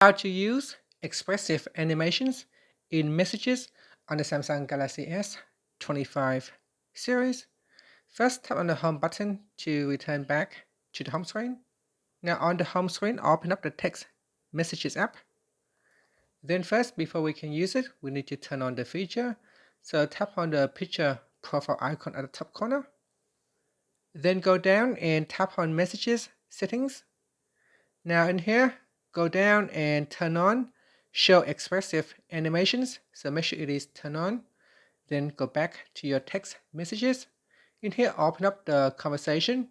How to use expressive animations in messages on the Samsung Galaxy S25 series. First, tap on the home button to return back to the home screen. Now on the home screen, open up the text messages app. Then first, before we can use it, we need to turn on the feature. So tap on the picture profile icon at the top corner. Then go down and tap on messages settings. Now in here, go down and turn on show expressive animations. So make sure it is turned on. Then go back to your text messages. In here, open up the conversation.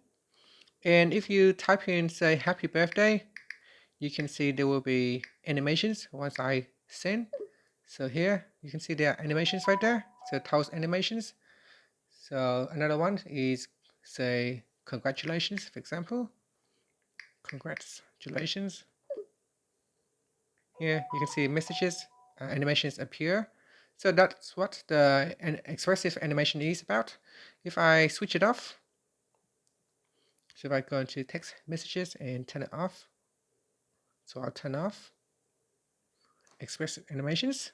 And if you type in, say, happy birthday, you can see there will be animations once I send. So here, you can see there are animations right there. So toast animations. So another one is, say, congratulations, for example. Congratulations. Here you can see messages, animations appear. So that's what the expressive animation is about. If I switch it off, so if I go into text messages and turn it off, so I'll turn off expressive animations.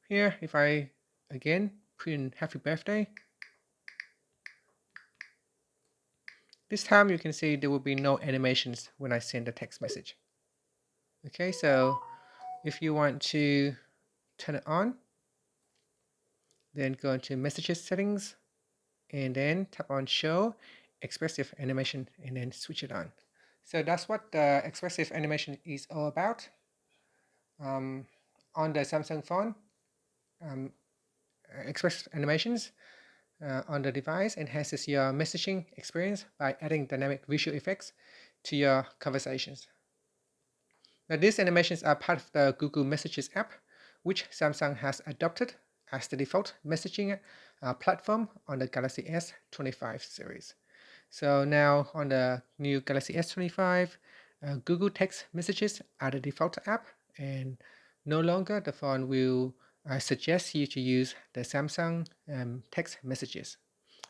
Here, if I again put in happy birthday, this time you can see there will be no animations when I send a text message. Okay, so if you want to turn it on, then go into messages settings and then tap on show expressive animation and then switch it on. So that's what the expressive animation is all about. On the Samsung phone, expressive animations on the device enhances your messaging experience by adding dynamic visual effects to your conversations. Now these animations are part of the Google Messages app, which Samsung has adopted as the default messaging platform on the Galaxy S25 series. So now on the new Galaxy S25, Google Text Messages are the default app, and no longer the phone will suggest you to use the Samsung text messages.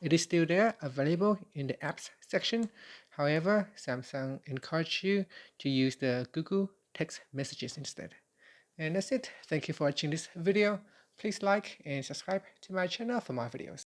It is still there, available in the apps section. However, Samsung encourages you to use the Google Text Messages instead. And that's it. Thank you for watching this video. Please like and subscribe to my channel for more videos.